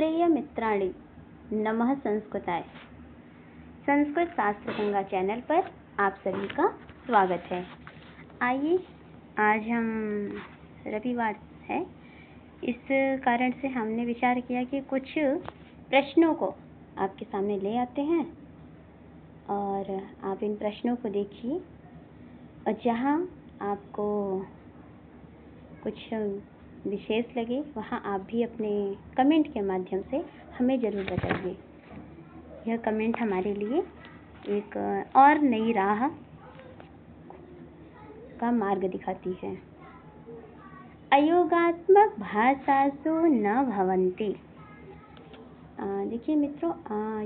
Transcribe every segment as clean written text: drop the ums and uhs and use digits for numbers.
प्रिय मित्राणि, नमः संस्कृताय। संस्कृत शास्त्र गंगा चैनल पर आप सभी का स्वागत है। आइए, आज हम रविवार है, इस कारण से हमने विचार किया कि कुछ प्रश्नों को आपके सामने ले आते हैं और आप इन प्रश्नों को देखिए और जहाँ आपको कुछ विशेष लगे वहाँ आप भी अपने कमेंट के माध्यम से हमें ज़रूर बताइए। यह कमेंट हमारे लिए एक और नई राह का मार्ग दिखाती है। अयोगात्मक भाषासु न भवन्ति। देखिए मित्रों,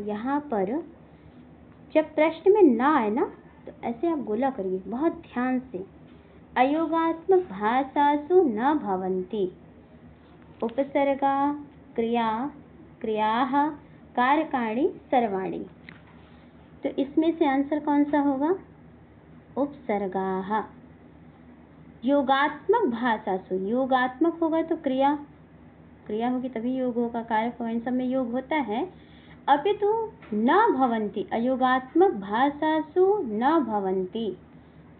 यहाँ पर जब प्रश्न में ना आए ना तो ऐसे आप गोला करिए बहुत ध्यान से। अयोगात्मक भाषासु न भवन्ति। उपसर्गा क्रिया क्रियाः कारकाणि सर्वाणि। तो इसमें से आंसर कौन सा होगा? उपसर्गाः। योगात्मक भाषासु, योगात्मक होगा तो क्रिया होगी तभी योग होगा, कारक इन सब में योग होता है। अपितु न भवन्ति, अयोगात्मक भाषासु न भवन्ति,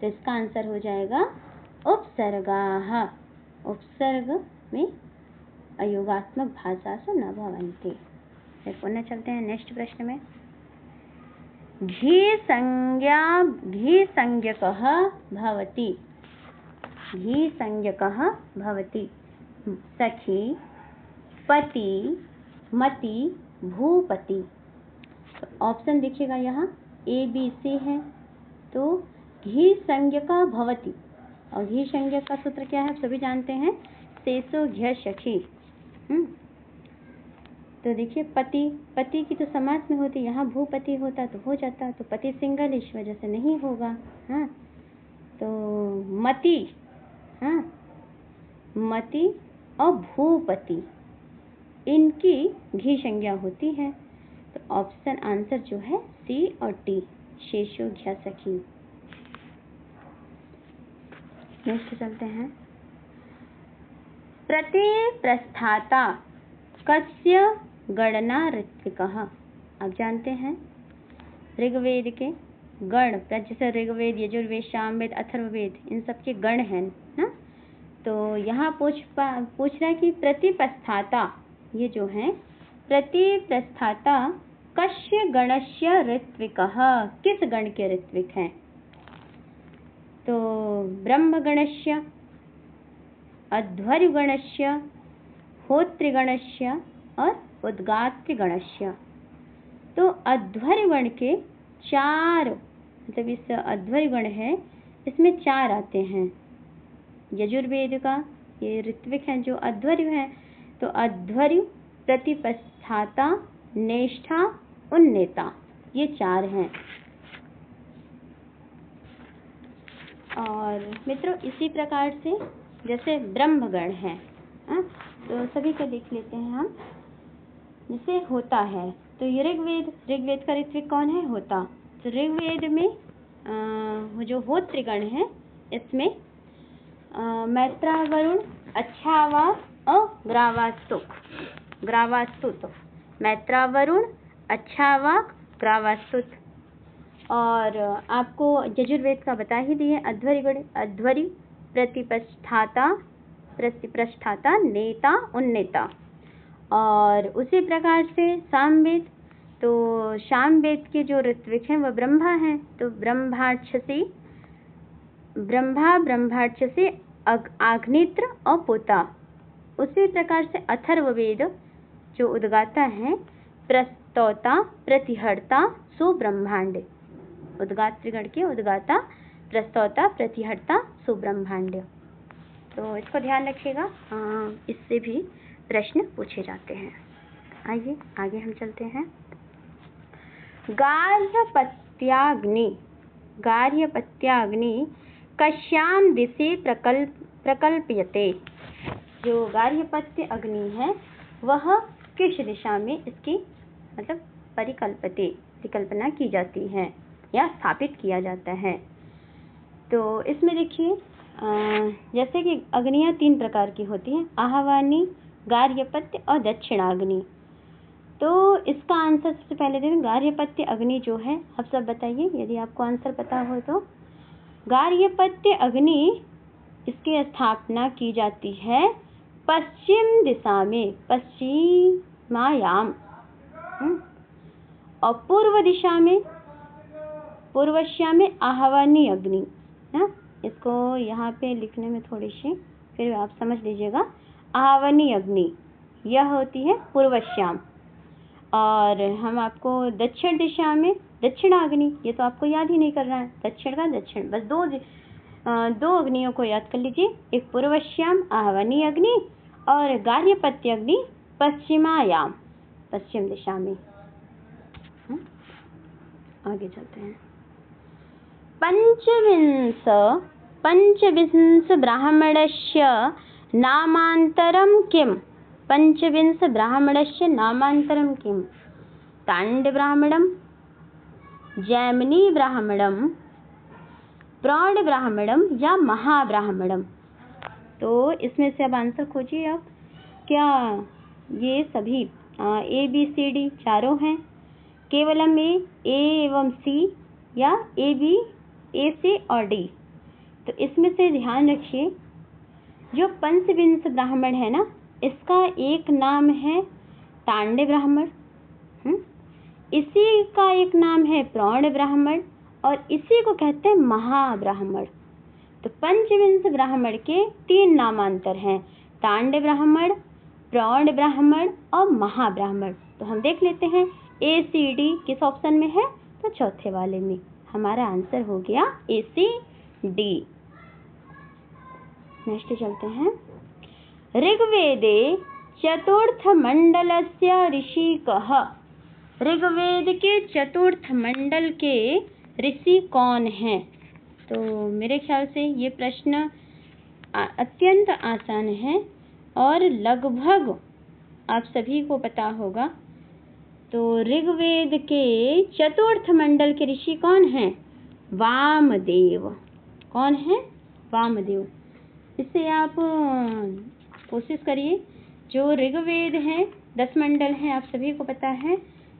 तो इसका आंसर हो जाएगा उपसर्गाः। उपसर्ग में अयोगात्मक भाषासु न भवन्ति। फिर पुनः चलते हैं नेक्स्ट प्रश्न में। घी संज्ञकः भवति। घी संज्ञकः भवति। सखी, पति, मति, भूपति। तो ऑप्शन देखिएगा यहाँ ए बी सी है, तो घी संज्ञका भवति और घी संज्ञक का सूत्र क्या है आप सभी जानते हैं, शेषो घ्य सखी। तो देखिए पति की तो समास में होती, यहाँ भूपति होता तो हो जाता, तो पति सिंगल इस वजह से नहीं होगा। हाँ, तो मति, हाँ, मति और भूपति इनकी घी संज्ञा होती है। तो ऑप्शन आंसर जो है सी और टी, शेषो घ्य सखी। नेक्स्ट चलते हैं। प्रतिप्रस्थाता कस्य गणना ऋत्विकः। आप जानते हैं ऋग्वेद के गण, जैसे ऋग्वेद, यजुर्वेद, सामवेद, अथर्ववेद, इन सब के गण हैं ना। तो यहाँ पूछ रहा है कि प्रतिप्रस्थाता, ये जो है प्रतिप्रस्थाता कस्य गणस्य ऋत्विकः, किस गण के ऋत्विक हैं? तो ब्रह्मगणस्य, अध्वर्युगणस्य, होत्रिगणस्य और उद्गात्रिगणस्य। तो अध्वर्युगण के चार, मतलब इस अध्वर्युगण है इसमें चार आते हैं। यजुर्वेद का ये ऋत्विक हैं जो अध्वर्यु हैं, तो अध्वर्यु, प्रतिपस्थाता, नेष्ठा, उन्नेता, ये चार हैं। और मित्रों इसी प्रकार से जैसे ब्रह्मगण है, तो सभी को देख लेते हैं हम। जैसे होता है तो ये ऋग्वेद का ऋत्विक कौन है? होता। तो ऋग्वेद में जो होत्रिगण है इसमें मैत्रा, वरुण, अच्छावाक और ग्रावास्तुत। मैत्रा, वरुण, अच्छावाक, ग्रावास्तुत। और आपको यजुर्वेद का बता ही दिए, अध्वर्यु, प्रतिपस्थाता, नेता, उन्नेता। और उसी प्रकार से सामवेद, तो सामवेद के जो ऋत्विक हैं वह ब्रह्मा हैं, तो ब्रह्माक्षसी, आग्नित्र और पोता। उसी प्रकार से अथर्ववेद जो उद्गाता है, प्रस्तौता, प्रतिहर्ता, सुब्रह्मांड। उद्गात्रिगण के उद्गाता, प्रस्तौता, प्रतिहर्ता, सुब्रह्मांड। तो इसको ध्यान रखिएगा, इससे भी प्रश्न पूछे जाते हैं। आइए आगे हम चलते हैं। गार्हपत्याग्नि कस्यां दिशि प्रकल्प्यते। जो गार्हपत्य अग्नि है वह किस दिशा में इसकी मतलब परिकल्पना की जाती है या स्थापित किया जाता है। तो इसमें देखिए जैसे कि अग्नियाँ तीन प्रकार की होती हैं, आह्वानी, गार्हपत्य और दक्षिणाग्नि। तो इसका आंसर सबसे पहले देखें, गार्हपत्य अग्नि जो है, आप सब बताइए यदि आपको आंसर पता हो तो। गार्हपत्य अग्नि, इसकी स्थापना की जाती है पश्चिम दिशा में, पश्चिमायाम, और पूर्व दिशा में, पूर्वश्या में आहवनी अग्नि है। इसको यहाँ पे लिखने में थोड़ी सी फिर आप समझ लीजिएगा। आहवनी अग्नि यह होती है पूर्वश्याम, और हम आपको दक्षिण दिशा में दक्षिणाग्नि, ये तो आपको याद ही नहीं करना है, दक्षिण का दक्षिण, बस दो अग्नियों को याद कर लीजिए, एक पूर्वश्याम आहवनी अग्नि और गार्हपत्य अग्नि पश्चिमायाम, पश्चिम दिशा में। आगे चलते हैं। पंचविंश ब्राह्मणस्य नामांतरम किम? पंचविंश ब्राह्मणस्य नामांतरम किम? तांड ब्राह्मणम, जैमिनी ब्राह्मणम, प्रौढ़ ब्राह्मणम या महाब्राह्मणम? तो इसमें से अब आंसर खोजिए आप। क्या ये सभी ABCD चारों हैं, केवलम ए एवं सी, या A से और D? तो इसमें से ध्यान रखिए, जो पंचविंश ब्राह्मण है ना, इसका एक नाम है तांड ब्राह्मण, इसी का एक नाम है प्रौढ़ ब्राह्मण, और इसी को कहते हैं महाब्राह्मण। तो पंचविंश ब्राह्मण के 3 नामांतर हैं, तांड ब्राह्मण, प्रौढ़ ब्राह्मण और महाब्राह्मण। तो हम देख लेते हैं ACD किस ऑप्शन में है, तो चौथे वाले में। हमारा आंसर हो गया ACD। नेक्स्ट चलते हैं। ऋग्वेदे चतुर्थ मंडलस्य ऋषि कः? ऋग्वेद के चतुर्थ मंडल के ऋषि कौन हैं? तो मेरे ख्याल से ये प्रश्न अत्यंत आसान है और लगभग आप सभी को पता होगा। तो ऋग्वेद के चतुर्थ मंडल के ऋषि कौन हैं? वामदेव। कौन है? वामदेव। इससे आप कोशिश करिए, जो ऋग्वेद है 10 मंडल हैं, आप सभी को पता है।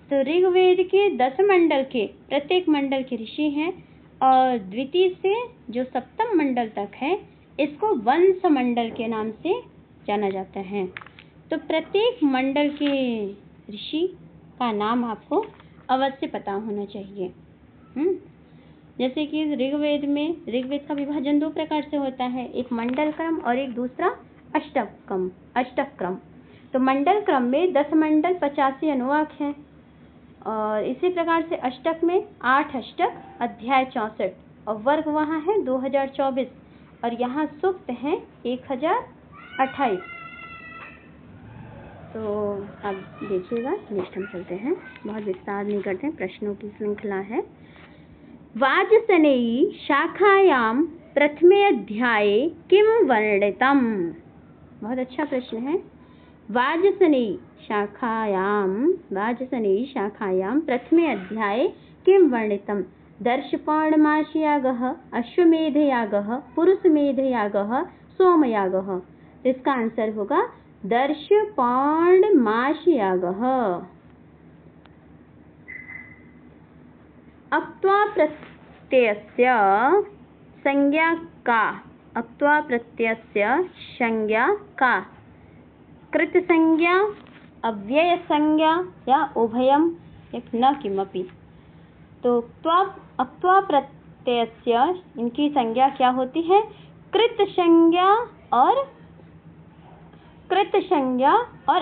तो ऋग्वेद के 10 मंडल के प्रत्येक मंडल के ऋषि हैं, और द्वितीय से जो सप्तम मंडल तक है इसको वंश मंडल के नाम से जाना जाता है। तो प्रत्येक मंडल के ऋषि का नाम आपको अवश्य पता होना चाहिए। जैसे कि ऋग्वेद में, ऋग्वेद का विभाजन 2 प्रकार से होता है, एक मंडल क्रम और एक दूसरा अष्टक क्रम। तो मंडल क्रम में 10 मंडल 85 अनुवाक हैं, और इसी प्रकार से अष्टक में 8 अष्टक अध्याय 64, और वर्ग वहाँ है 2024, और यहाँ सूक्त हैं 1028। तो आप देखिएगा। नेक्स्ट हम चलते हैं, बहुत विस्तार नहीं करते हैं, प्रश्नों की श्रृंखला है। वाजसनेयी शाखायाम प्रथमे अध्याये किम वर्णितम? बहुत अच्छा प्रश्न है। वाजसनेयी शाखायाम प्रथमे अध्याये किम वर्णितम? दर्शपौर्णमासयागः, अश्वमेधयागः, पुरुषमेधयागः, सोमयागः। तो इसका आंसर होगा दर्शपौर्णमासयागः। अक्त्वा प्रत्ययस्य संज्ञा का? अक्त्वा प्रत्ययस्य संज्ञा का? कृत संज्ञा, अव्यय संज्ञा या उभयम, एक न किमपि? तो अक्त्वा प्रत्ययस्य इनकी संज्ञा क्या होती है? कृत संज्ञा और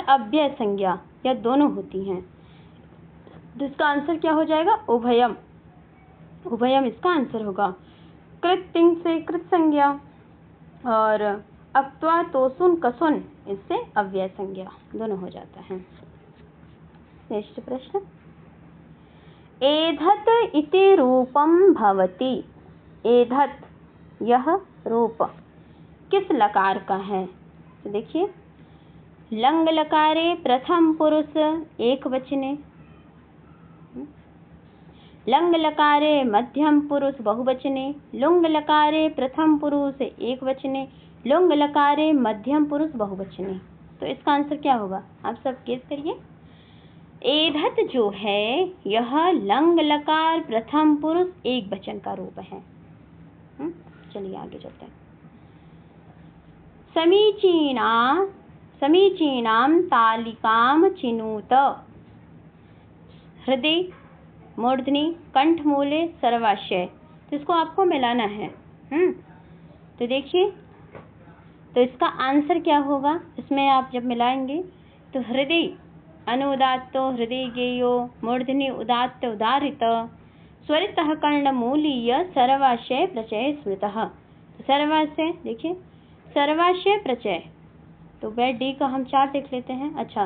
अव्यय संज्ञा, या दोनों होती हैं। जिसका आंसर क्या हो जाएगा? उभयम। उभयम इसका आंसर होगा। कृत तिंग से कृत संज्ञा, और अक्त्वा तोसुन कसुन इससे अव्यय संज्ञा, दोनों हो जाता है। नेक्स्ट प्रश्न। एधत इति रूपम भवति। एधत, यह रूप किस लकार का है? तो देखिए, लंग लकारे प्रथम पुरुष एक वचने, लंग लकारे मध्यम पुरुष बहुवचने, लुंग लकारे प्रथम पुरुष एक वचने, लुंग लकारे मध्यम पुरुष बहुवचने। तो इसका आंसर क्या होगा? आप सब गेस करिए। एधत जो है यह लंग लकार प्रथम पुरुष एक वचन का रूप है। चलिए आगे चलते हैं। समीचीनां तालिकां चिनुत। हृदय, मूर्धनि, कंठमूले, सर्वाशय, तो इसको आपको मिलाना है। तो देखिए, तो इसका आंसर क्या होगा? इसमें आप जब मिलाएंगे तो हृदय अनुदात्तो हृदय गेयो, मूर्धनि उदात्त उदारित, स्वरितः कर्णमूलीय, सर्वाशय प्रचय स्मृतः। तो सर्वाशय देखिए, सर्वाशय प्रचय, तो वह डी का हम 4 देख लेते हैं। अच्छा,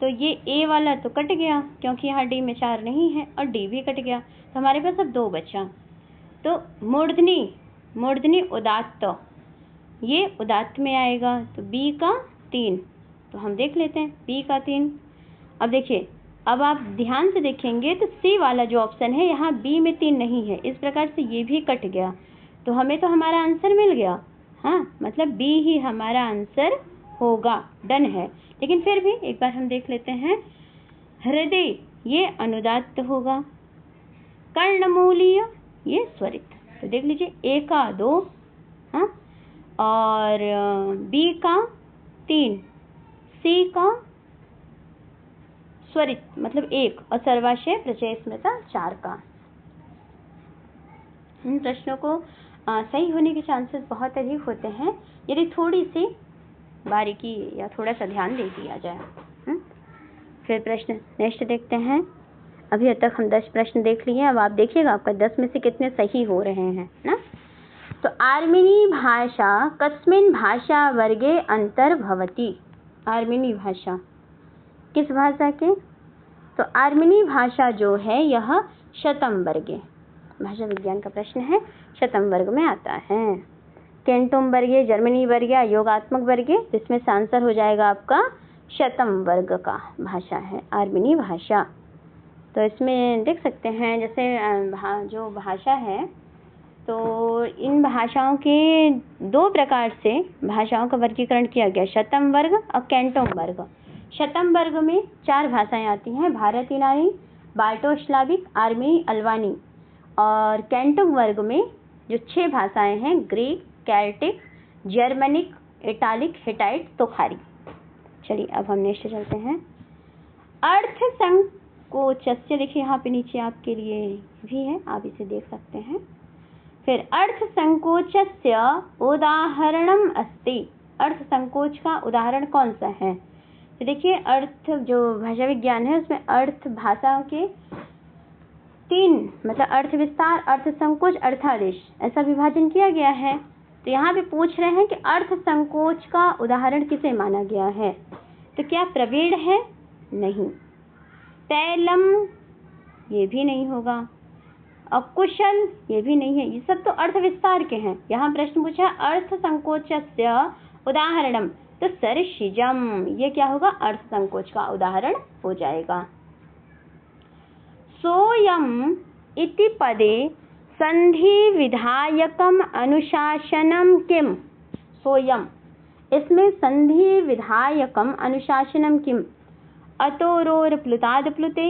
तो ये ए वाला तो कट गया क्योंकि यहाँ डी में 4 नहीं है और डी भी कट गया, तो हमारे पास अब 2 बचा। तो मूर्धनि उदात्त, ये उदात्त में आएगा, तो बी का 3, तो हम देख लेते हैं बी का 3। अब देखिए, अब आप ध्यान से देखेंगे तो सी वाला जो ऑप्शन है यहाँ बी में 3 नहीं है, इस प्रकार से ये भी कट गया, तो हमें तो हमारा आंसर मिल गया। हाँ, मतलब बी ही हमारा आंसर होगा, डन है। लेकिन फिर भी एक बार हम देख लेते हैं। हृदय ये अनुदात्त होगा, कर्णमूलीय ये स्वरित, तो देख लीजिए ए का 2, हाँ, और बी का 3, सी का स्वरित मतलब 1 और सर्वाशय प्रचय स्मृता 4 का। इन प्रश्नों को सही होने के चांसेस बहुत अधिक होते हैं यदि थोड़ी सी बारीकी या थोड़ा सा ध्यान दे दिया जाए। फिर प्रश्न नेक्स्ट देखते हैं। अभी तक हम 10 प्रश्न देख लिए, अब आप देखिएगा आपका 10 में से कितने सही हो रहे हैं ना। तो आर्मीनी भाषा कस्मिन् भाषा वर्गे अंतर्भवति। आर्मीनी भाषा किस भाषा के? तो आर्मीनी भाषा जो है यह शतम वर्गे, भाषा विज्ञान का प्रश्न है, शतम वर्ग में आता है। केंटुम वर्गे, जर्मनी वर्गे, योगात्मक वर्गे, जिसमें आंसर हो जाएगा आपका शतम वर्ग का भाषा है आर्मीनी भाषा। तो इसमें देख सकते हैं जैसे जो भाषा है, तो इन भाषाओं के 2 प्रकार से भाषाओं का वर्गीकरण किया गया, शतम वर्ग और कैंटोम वर्ग। शतम वर्ग में 4 भाषाएं आती हैं, भारतीय नारी, बाल्टो स्लाविक, आर्मेनी, अल्बानी, और कैंटोम वर्ग में जो 6 भाषाएं हैं, Greek, Celtic, Germanic, Italic, Hittite, तोखारी। चलिए अब हम नेक्स्ट चलते हैं। अर्थ संकोचस्य, देखिए यहाँ पे नीचे आपके लिए भी है, आप इसे देख सकते हैं। फिर अर्थ संकोचस्य उदाहरणम अस्ति। अर्थ संकोच का उदाहरण कौन सा है? तो देखिए, अर्थ जो भाषा विज्ञान है उसमें अर्थ भाषाओं के 3 मतलब अर्थ विस्तार, अर्थ संकोच, अर्थादेश, ऐसा विभाजन किया गया है। तो यहाँ पे पूछ रहे हैं कि अर्थ संकोच का उदाहरण किसे माना गया है? तो क्या प्रवीण है? नहीं। तैलम ये भी नहीं होगा, अकुशल ये भी नहीं है, ये सब तो अर्थ विस्तार के हैं। यहाँ प्रश्न पूछा अर्थ संकोचस्य उदाहरणम, तो सरसिजम ये क्या होगा? अर्थ संकोच का उदाहरण हो जाएगा। सोयम इति पदे संधि विधायकम अनुशासनम किम? सोयम, इसमें संधि विधायकम अनुशासनम किम? अतोरोर प्लुताद प्लुते,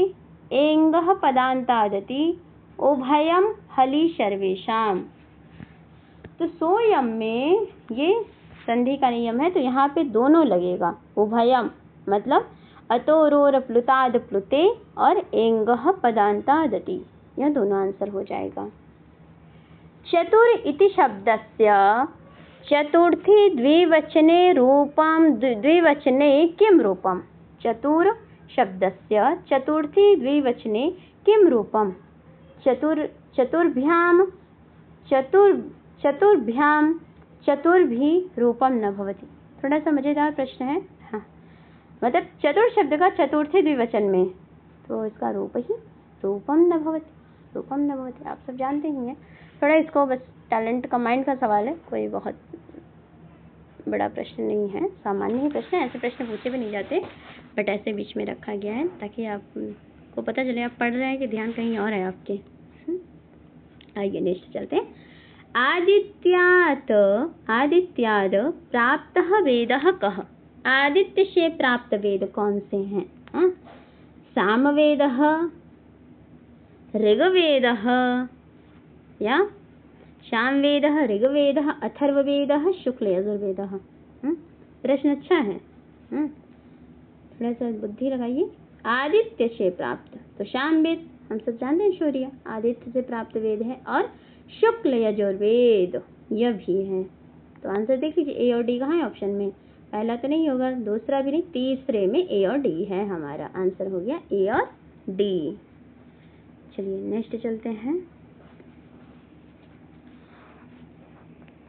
एंगः पदांतादति, उभयम हलि सर्वेशाम। तो सोयम में ये संधि का नियम है, तो यहाँ पे दोनों लगेगा, उभयम मतलब अतोरोर प्लुताद प्लुते और एंगः पदांतादति, यह दोनों आंसर हो जाएगा। चतुर इति शब्दस्य चतुर्थी द्विवचने रूपम, द्विवचने किम रूपम? चतुर शब्दस्य चतुर्थी द्विवचने किम रूपम? चतुर्भ्याम चतुर्भी रूपम न भवति। थोड़ा सा मजेदार प्रश्न है। हाँ, मतलब चतुर शब्द का चतुर्थी द्विवचन में, तो इसका रूप ही रूपम न भवति, रूपम न भवति, आप सब जानते ही हैं। थोड़ा इसको बस टैलेंट का, माइंड का सवाल है, कोई बहुत बड़ा प्रश्न नहीं है, सामान्य ही प्रश्न है, ऐसे प्रश्न पूछे भी नहीं जाते, बट ऐसे बीच में रखा गया है ताकि आपको पता चले आप पढ़ रहे हैं कि ध्यान कहीं और है आपके। आइए नेक्स्ट चलते हैं। आदित्याद प्राप्तः वेदः कः? आदित्य से प्राप्त वेद कौन से हैं? सामवेदः, ऋग्वेदः, या सामवेदः, ऋग्वेदः, अथर्ववेदः, शुक्ल यजुर्वेदः। प्रश्न अच्छा है। थोड़ा सा बुद्धि लगाइए। आदित्य से प्राप्त, तो सामवेद हम सब जानते हैं, शौर्य आदित्य से प्राप्त वेद है, और शुक्ल यजुर्वेद यह भी है। तो आंसर देख लीजिए, ए और डी कहाँ है ऑप्शन में? पहला तो नहीं होगा, दूसरा भी नहीं, तीसरे में ए और डी है। हमारा आंसर हो गया ए और डी। चलिए नेक्स्ट चलते हैं।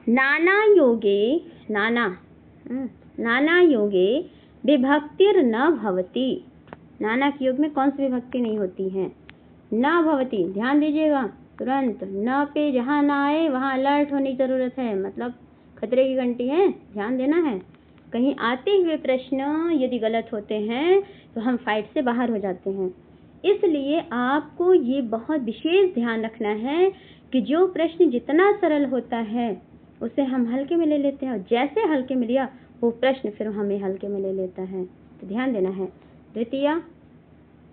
नाना योगे, नाना योगे विभक्तिर न भवति। नाना के योग में कौन सी विभक्ति नहीं होती है? न भवति, ध्यान दीजिएगा तुरंत। न पे जहाँ ना आए वहाँ अलर्ट होने की जरूरत है, मतलब खतरे की घंटी है, ध्यान देना है। कहीं आते हुए प्रश्न यदि गलत होते हैं तो हम फाइट से बाहर हो जाते हैं। इसलिए आपको ये बहुत विशेष ध्यान रखना है कि जो प्रश्न जितना सरल होता है उसे हम हल्के में ले लेते हैं, और जैसे हल्के में लिया वो प्रश्न फिर हमें हल्के में ले लेता है। तो ध्यान देना है। द्वितीया,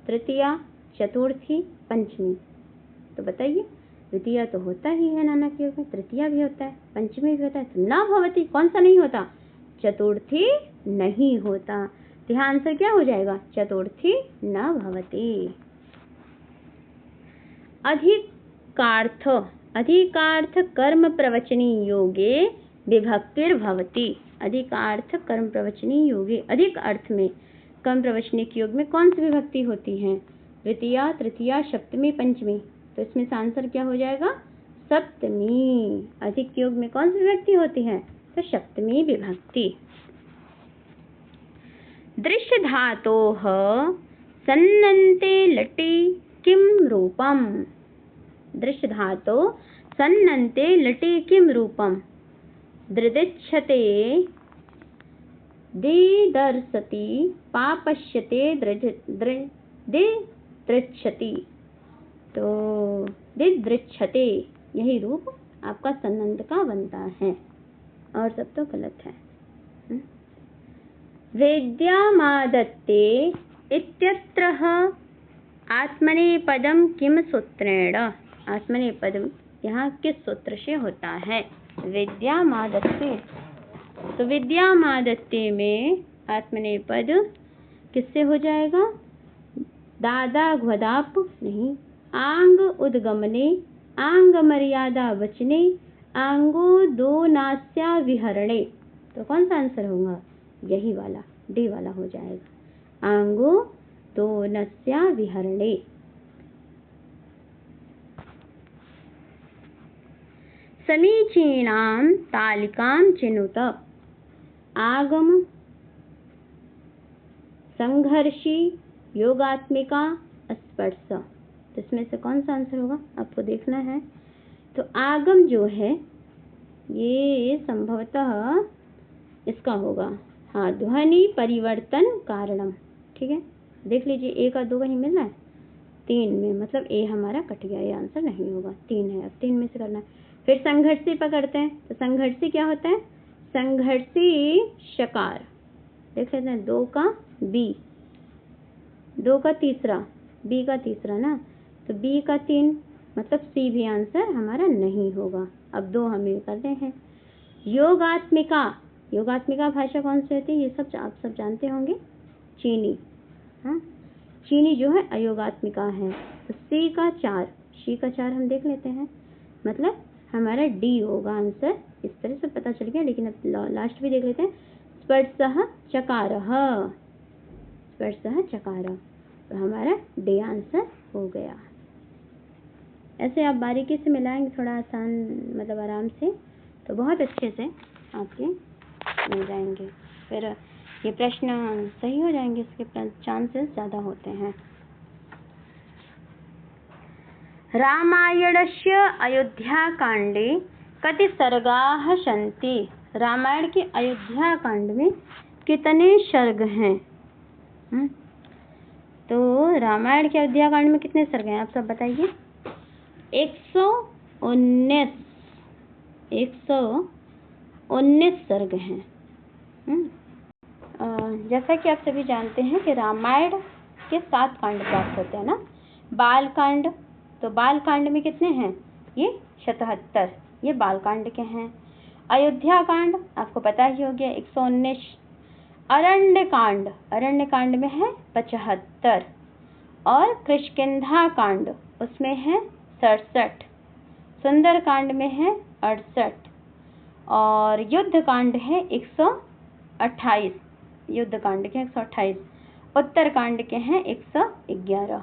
तृतीया, चतुर्थी, पंचमी। तो बताइए, द्वितीया तो होता ही है नाना के योग में, तृतीया भी होता है, पंचमी भी होता है, तो न भवति कौन सा नहीं होता? चतुर्थी नहीं होता। तो यहाँ आंसर क्या हो जाएगा? चतुर्थी न भवति। अधिकार्थ, अधिकार्थ कर्म प्रवचनी योगे विभक्तिर भवति। अधिकार्थ कर्म प्रवचनी योगे, अधिक अर्थ में कर्म प्रवचनी के योग में कौन सी विभक्ति होती है? द्वितीया, तृतीया, सप्तमी, पंचमी। तो इसमें से आंसर क्या हो जाएगा? सप्तमी। अधिक योग में कौन सी विभक्ति होती है? तो सप्तमी विभक्ति। दृश्य धातोः सन्नन्ते लटि किम रूपम? दृश्य धातो सन्नन्ते लटि किम रूपम? दृदिच्छते, दिदर्शति, पापश्यते, दिदृच्छति। तो दिदृच्छते यही रूप आपका सन्नन्त का बनता है, और सब तो गलत है। वेद्यामादत्ते इत्यत्र आत्मनेपदम किम सूत्रेण? आत्मनेपदम यहाँ किस सूत्र से होता है? विद्यामादत्ते, तो विद्यामादत्ते में आत्मनेपद किससे हो जाएगा? दादा घ्वदाप नहीं, आंग उद्गमने, आंग मर्यादा वचने, आंगो दो नास्या विहरणे। तो कौन सा आंसर होगा? यही वाला, डी वाला हो जाएगा, आंगो दो नस्या विहरणे। समीचीनां तालिकां चिनुत। आगम, संघर्षी, योगात्मिका, स्पर्श। तो इसमें से कौन सा आंसर होगा आपको देखना है। तो आगम जो है ये संभवतः इसका होगा, हाँ, ध्वनि परिवर्तन कारणम। ठीक है, देख लीजिए, ए का दो कहीं मिल रहा है, 3 में, मतलब ए हमारा कट गया, ये आंसर नहीं होगा, 3 है, अब 3 में से करना है। फिर संघर्षी पकड़ते हैं, तो संघर्षी क्या होता है? संघर्षी शकार, देख लेते हैं, 2 का बी, 2 का तीसरा, बी का तीसरा ना, तो बी का 3, मतलब सी भी आंसर हमारा नहीं होगा। अब 2 हमें करते हैं। योगात्मिका, योगात्मिका भाषा कौन सी होती है? ये सब आप सब जानते होंगे, चीनी। हाँ, चीनी जो है अयोगात्मिका है। तो सी का 4, सी का 4 हम देख लेते हैं, मतलब हमारा डी होगा आंसर। इस तरह से पता चल गया, लेकिन अब लास्ट भी देख लेते हैं। स्पर्शः चकारः, स्पर्शः चकारः, तो हमारा डी आंसर हो गया। ऐसे आप बारीकी से मिलाएंगे, थोड़ा आसान, मतलब आराम से, तो बहुत अच्छे से आपके मिल जाएंगे। फिर ये प्रश्न सही हो जाएंगे, इसके चांसेस ज़्यादा होते हैं। रामायणस्य अयोध्याकांडे कति सर्गाः सन्ति? रामायण के अयोध्याकांड में कितने सर्ग हैं? तो रामायण के अयोध्याकांड में कितने सर्ग हैं आप सब बताइए? 119, 119 सर्ग हैं। जैसा कि आप सभी जानते हैं कि रामायण के 7 कांड प्राप्त होते हैं ना। बाल कांड, तो बाल कांड में कितने हैं? ये 77, ये बाल कांड के हैं। अयोध्या कांड आपको पता ही हो गया 119। अरण्य कांड में है 75 और किष्किंधा कांड उसमें है 67। सुंदर कांड में है 68 और युद्ध कांड है 128। युद्ध कांड के 128, उत्तर कांड के हैं 111।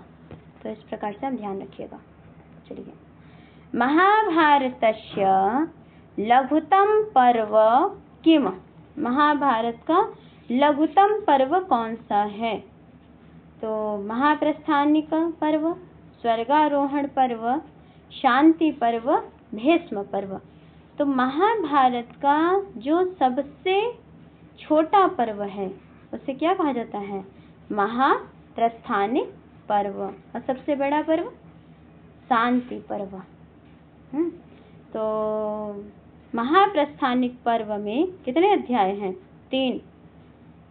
तो इस प्रकार से आप ध्यान रखिएगा। चलिए, महाभारतस्य लघुतम पर्व किम? महाभारत का लघुतम पर्व कौन सा है? तो महाप्रस्थानिक पर्व, स्वर्गारोहण पर्व, शांति पर्व, भीष्म पर्व। तो महाभारत का जो सबसे छोटा पर्व है उसे क्या कहा जाता है? महाप्रस्थानिक पर्व। और सबसे बड़ा पर्व शांति पर्व। तो महाप्रस्थानिक पर्व में कितने अध्याय हैं? 3।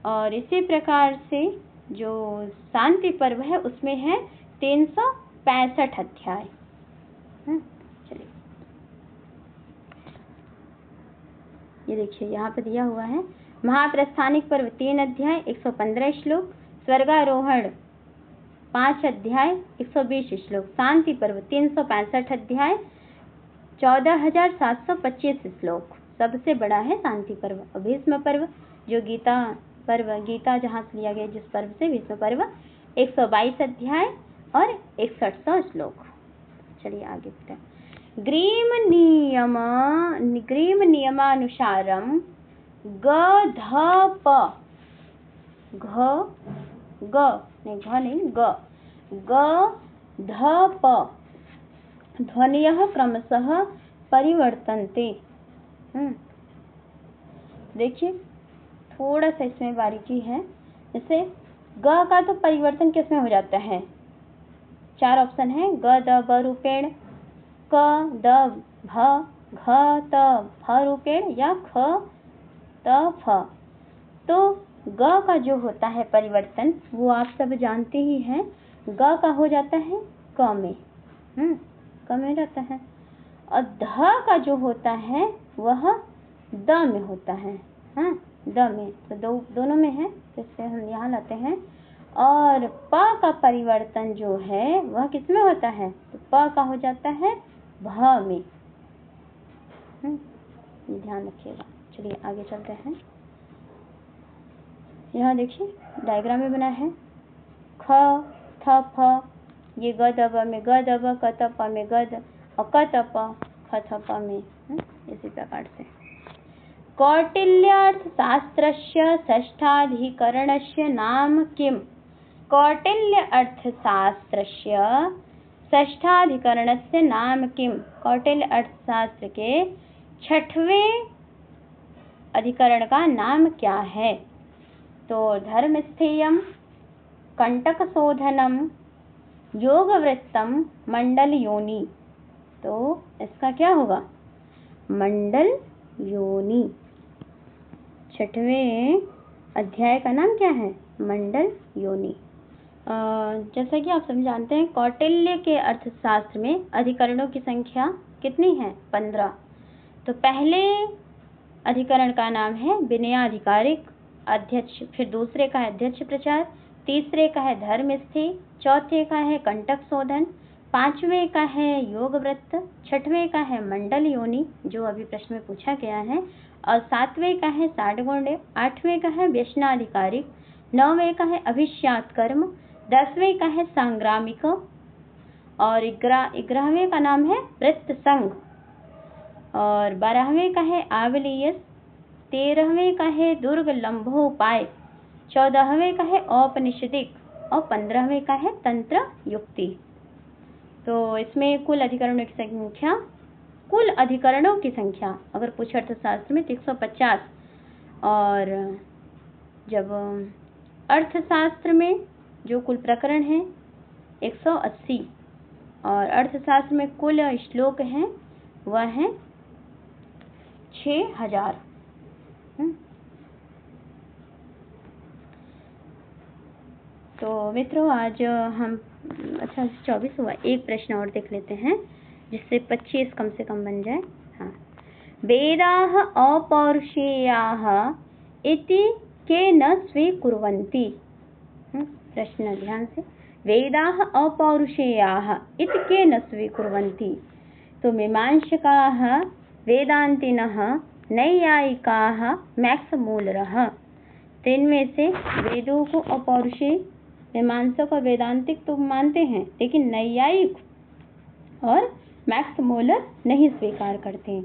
और इसी प्रकार से जो शांति पर्व है उसमें है 365 अध्याय। चलिए, ये देखिए यहाँ पे दिया हुआ है महाप्रस्थानिक पर्व 3 अध्याय 115 श्लोक, स्वर्गारोहण 5 अध्याय 120 श्लोक, शांति पर्व 365 अध्याय 14,725 श्लोक। सबसे बड़ा है शांति पर्व। और भीष्म पर्व जो गीता जहाँ से लिया गया जिस पर्व से, भीष्म पर्व 122 अध्याय और 6100 श्लोक। चलिए आगे बढ़ते हैं। ग्रीम नियमानुसारम ध्वनियः क्रमशः परिवर्तन्ते। देखिए थोड़ा सा इसमें बारीकी है। जैसे ग का तो परिवर्तन किसमें हो जाता है? 4 ऑप्शन है, ग द ब रूपेण, क द भ घ त फ रूपेण या ख त फ। तो ग का जो होता है परिवर्तन वो आप सब जानते ही हैं। ग का हो जाता है क में, क में जाता है। और ध का जो होता है वह द में होता है, द में। तो दोनों में है, इससे हम यहाँ लाते हैं। और प का परिवर्तन जो है वह किसमें होता है? तो प का हो जाता है भ में। ये ध्यान रखिएगा। चलिए आगे चलते हैं। यहाँ देखिए डायग्राम में बना है ख थ फ, ये ग द ब में ग द ब, क त प में ग द और क त प ख थ प में। इसी प्रकार से कौटिल्यार्थशास्त्रस्य षष्ठाधिकरणस्य नाम किम्? कौटिल्य अर्थशास्त्रस्य षष्ठाधिकरणस्य नाम किम्? कौटिल्य अर्थशास्त्र के 6वें अधिकरण का नाम क्या है? तो धर्मस्थेयम, कंटकशोधनम, योगवृत्तम, मंडल योनि। तो इसका क्या होगा? मंडल योनि। 6वें अध्याय का नाम क्या है? मंडल योनि। जैसा कि आप सब जानते हैं कौटिल्य के अर्थशास्त्र में अधिकरणों की संख्या कितनी है? 15। तो पहले अधिकरण का नाम है विनयाधिकारिक अध्यक्ष, फिर दूसरे का है अध्यक्ष प्रचार, तीसरे का है धर्मस्थेय, चौथे का है कंटक शोधन, 5वें का है योग व्रत, 6वें का है मंडल योनि जो अभी प्रश्न में पूछा गया है, और 7वें का है साठगुण्य, 8वें का है व्यसनाधिकारिक, 9वें का है अभिष्यात कर्म, 10वें का है सांग्रामिक और 11वें का नाम है वृत्त संघ, और 12वें का है आवलीयस, 13वें का है दुर्ग लंबोपाय, 14वें का है औपनिषदिक और 15वें का है तंत्र युक्ति। तो इसमें कुल अधिकरणों की संख्या अगर पूछे अर्थशास्त्र में 150, और जब अर्थशास्त्र में जो कुल प्रकरण है 180, और अर्थशास्त्र में कुल श्लोक हैं वह है 6000। तो मित्रों आज हम 24 हुआ, एक प्रश्न और देख लेते हैं जिससे 25 कम से कम बन जाए। हाँ, वेदाः अपौरुषेयाः इति के न स्वीकुर्वन्ति। प्रश्न ध्यान से, वेदाः अपौरुषेयाः इति के न स्वीकुर्वन्ति। तो मीमांसकाः वेदांतिनः नैयायिकाः मैक्समूलरः। तो इनमें से वेदों को अपौरुषेय मीमांसक और वेदांतिक तो मानते हैं, लेकिन नैयायिक और मैक्समूलर नहीं स्वीकार करते।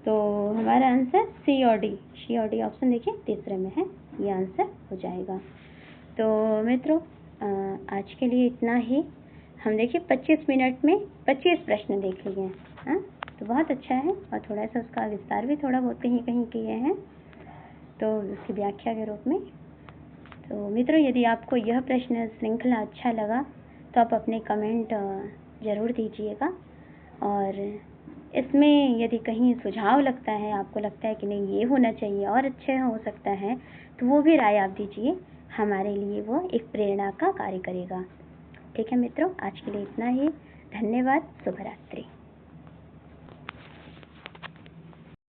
तो हमारा आंसर सी और डी ऑप्शन देखिए तीसरे में है, ये आंसर हो जाएगा। तो मित्रों आज के लिए इतना ही। हम देखिए 25 मिनट में 25 प्रश्न देख लिए हैं। हाँ, तो बहुत अच्छा है और थोड़ा सा उसका विस्तार भी थोड़ा बहुत कहीं किए हैं, तो उसकी व्याख्या के रूप में। तो मित्रों यदि आपको यह प्रश्न श्रृंखला अच्छा लगा तो आप अपने कमेंट ज़रूर दीजिएगा, और इसमें यदि कहीं सुझाव लगता है, आपको लगता है कि नहीं ये होना चाहिए और अच्छा हो सकता है, तो वो भी राय आप दीजिए, हमारे लिए वो एक प्रेरणा का कार्य करेगा। ठीक है मित्रों, आज के लिए इतना ही। धन्यवाद। शुभ रात्रि।